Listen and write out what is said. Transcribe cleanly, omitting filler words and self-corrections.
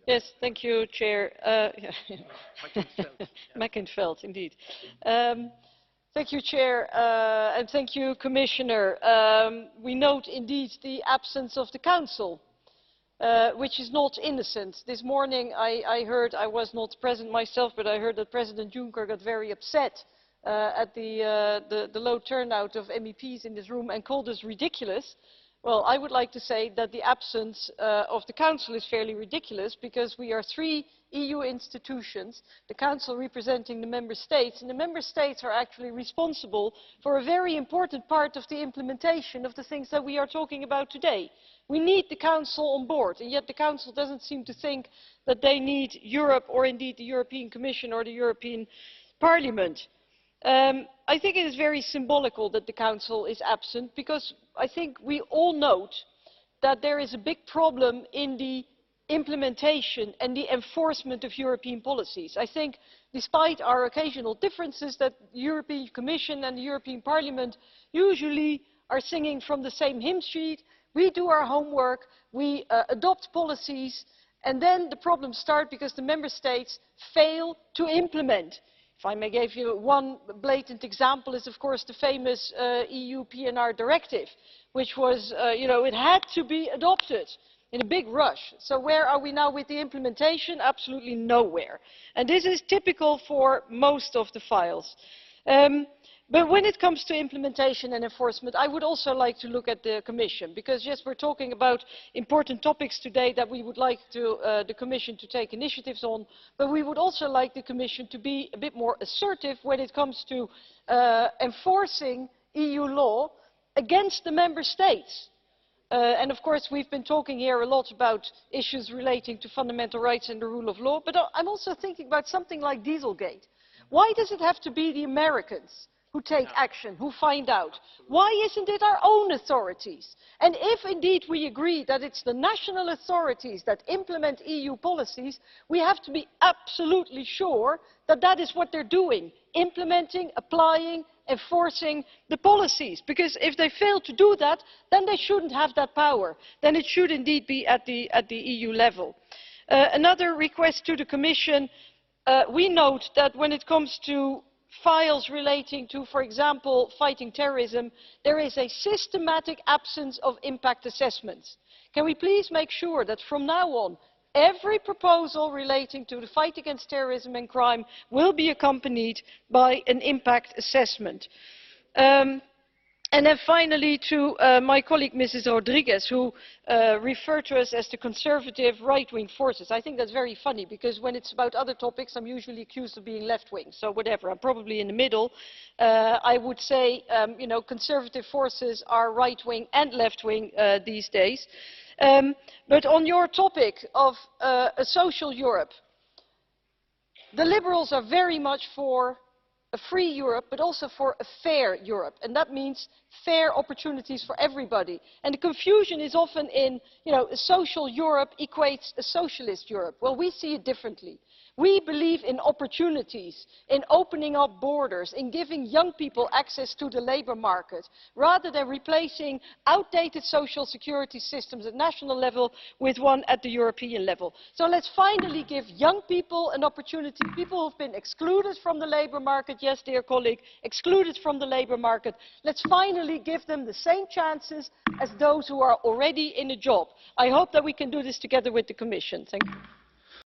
Yes, thank you, Chair. Veld, indeed. Thank you, Chair, and thank you, Commissioner. We note indeed the absence of the Council, which is not innocent. This morning I heard, I was not present myself, but I heard that President Juncker got very upset at the low turnout of MEPs in this room and called us ridiculous. Well, I would like to say that the absence of the Council is fairly ridiculous, because we are three EU institutions, the Council representing the Member States, and the Member States are actually responsible for a very important part of the implementation of the things that we are talking about today. We need the Council on board, and yet the Council doesn't seem to think that they need Europe, or indeed the European Commission or the European Parliament. I think it is very symbolical that the Council is absent, because I think we all note that there is a big problem in the implementation and the enforcement of European policies. I think, despite our occasional differences, that the European Commission and the European Parliament usually are singing from the same hymn sheet. We do our homework, we adopt policies, and then the problems start because the Member States fail to implement. If I may give you one blatant example, is of course the famous EU PNR directive, which was, it had to be adopted in a big rush. So where are we now with the implementation? Absolutely nowhere. And this is typical for most of the files. But when it comes to implementation and enforcement, I would also like to look at the Commission, because yes, we're talking about important topics today that we would like the Commission to take initiatives on, but we would also like the Commission to be a bit more assertive when it comes to enforcing EU law against the Member States. And of course we've been talking here a lot about issues relating to fundamental rights and the rule of law, but I'm also thinking about something like Dieselgate. Why does it have to be the Americans who take action, who find out? Why isn't it our own authorities? And if indeed we agree that it's the national authorities that implement EU policies, we have to be absolutely sure that that is what they're doing, implementing, applying, enforcing the policies. Because if they fail to do that, then they shouldn't have that power. Then it should indeed be at the EU level. Another request to the Commission, we note that when it comes to files relating to, for example, fighting terrorism, there is a systematic absence of impact assessments. Can we please make sure that from now on, every proposal relating to the fight against terrorism and crime will be accompanied by an impact assessment? And then finally, to my colleague Mrs. Rodriguez, who referred to us as the conservative right-wing forces. I think that's very funny, because when it's about other topics I'm usually accused of being left-wing, so whatever, I'm probably in the middle. I would say conservative forces are right-wing and left-wing these days. But on your topic of a social Europe, the Liberals are very much for a free Europe, but also for a fair Europe, and that means fair opportunities for everybody. And the confusion is often in, a social Europe equates a socialist Europe. Well, we see it differently. We believe in opportunities, in opening up borders, in giving young people access to the labour market, rather than replacing outdated social security systems at national level with one at the European level. So let's finally give young people an opportunity, people who have been excluded from the labour market, yes, dear colleague, excluded from the labour market. Let's finally give them the same chances as those who are already in a job. I hope that we can do this together with the Commission. Thank you.